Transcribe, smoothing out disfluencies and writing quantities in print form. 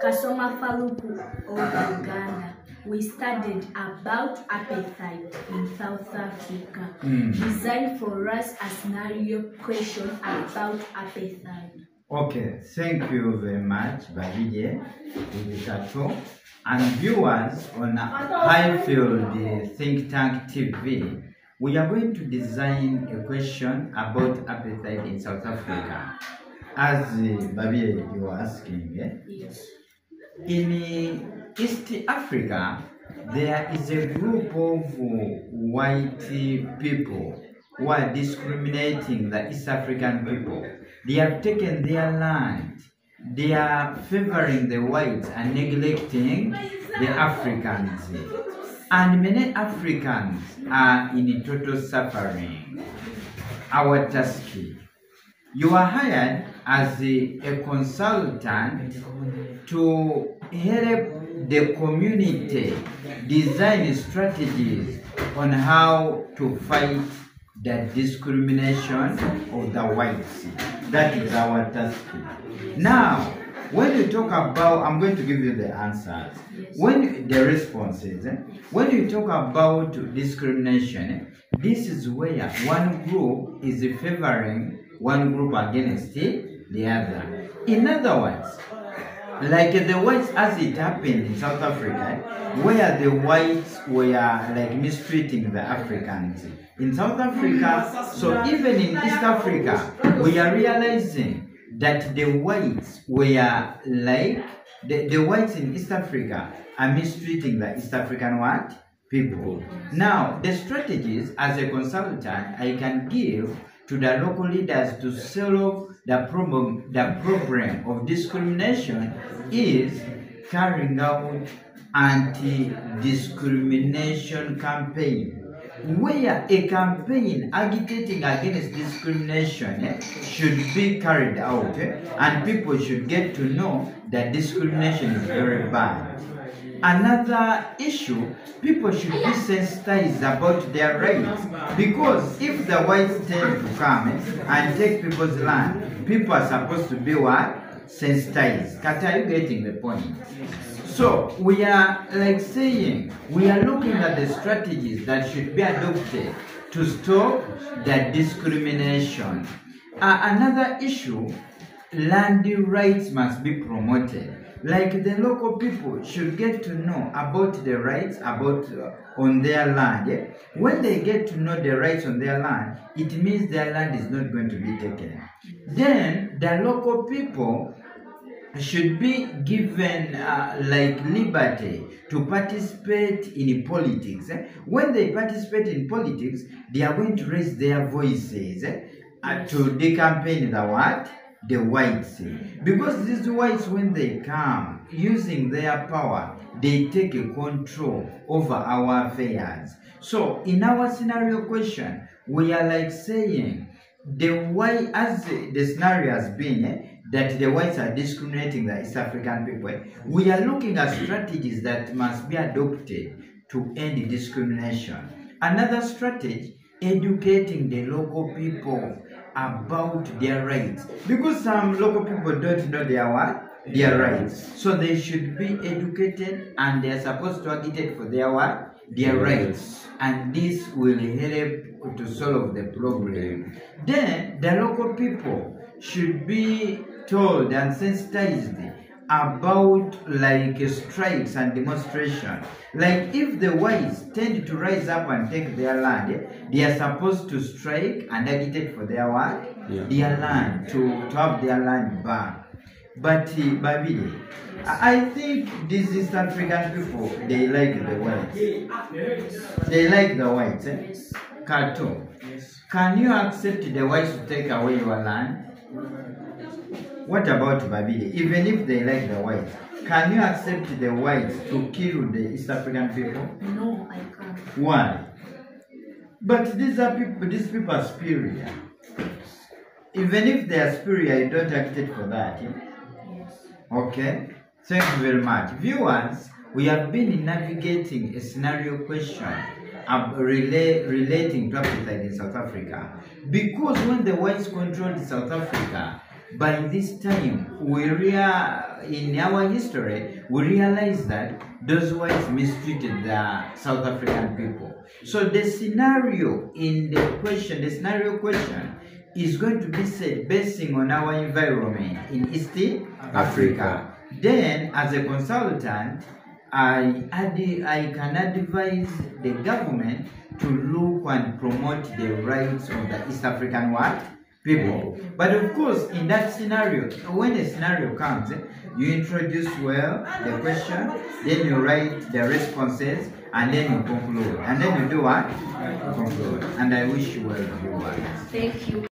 Kasoma Faluku of Uganda. We studied about apartheid in South Africa. Designed for us a scenario question about apartheid. Okay, thank you very much, Babide, and viewers on Highfield Think Tank TV. We are going to design a question about apartheid in South Africa. As Babide, you were asking, Yes. In East Africa, there is a group of white people who are discriminating the East African people. They have taken their land. They are favoring the whites and neglecting the Africans. And many Africans are in total suffering. Our task: you are hired as a consultant to help the community design strategies on how to fight the discrimination of the whites. That is our task. Now, when you talk about, I'm going to give you the answers. When the responses, when you talk about discrimination, this is where one group is favoring one group against the other. In other words, like the whites, as it happened in South Africa, where the whites were like mistreating the Africans. In South Africa, so even in East Africa, we are realizing that the whites were like, the whites in East Africa are mistreating the East African what? People. Now, the strategies as a consultant I can give to the local leaders to solve the problem of discrimination is carrying out anti-discrimination campaign, where a campaign agitating against discrimination should be carried out, and people should get to know that discrimination is very bad. Another issue, people should be sensitized about their rights, because if the whites tend to come and take people's land, people are supposed to be what? Sensitized. Kat, are you getting the point? So we are like saying, we are looking at the strategies that should be adopted to stop the discrimination. Another issue, land rights must be promoted. Like the local people should get to know about the rights on their land. When they get to know the rights on their land, it means their land is not going to be taken. Then the local people should be given like liberty to participate in politics. When they participate in politics, they are going to raise their voices to decampaign the what? The whites. Because these whites, when they come, using their power, they take a control over our affairs. So in our scenario question, we are like saying, the white, as the scenario has been, that the whites are discriminating the East African people, we are looking at strategies that must be adopted to end discrimination. Another strategy, educating the local people about their rights, because some local people don't know their what? Their rights. So they should be educated, and they are supposed to agitate for their what? Their rights. And this will help to solve the problem. Then the local people should be told and sensitized about like strikes and demonstration. Like if the whites tend to rise up and take their land, they are supposed to strike and agitate for their what? Their land, to have their land back. But Babide, I think these East African people, they like the whites. They like the whites, Kato, can you accept the whites to take away your land? What about Babide? Even if they like the whites, can you accept the whites to kill the East African people? No, I can't. Why? But these people are superior. Even if they are superior, you don't agitate for that. Yes. Okay? Thank you very much. Viewers, we have been navigating a scenario question relating to apartheid in South Africa. Because when the whites controlled South Africa, by this time, in our history, we realize that those whites mistreated the South African people. So the scenario in the question, the scenario question, is going to be set basing on our environment in East Africa. Then, as a consultant, I can advise the government to look and promote the rights of the East African people. But of course, in that scenario, when a scenario comes, you introduce the question, then you write the responses, and then you conclude. And then you do what? Conclude. And I wish you well, viewers. Thank you.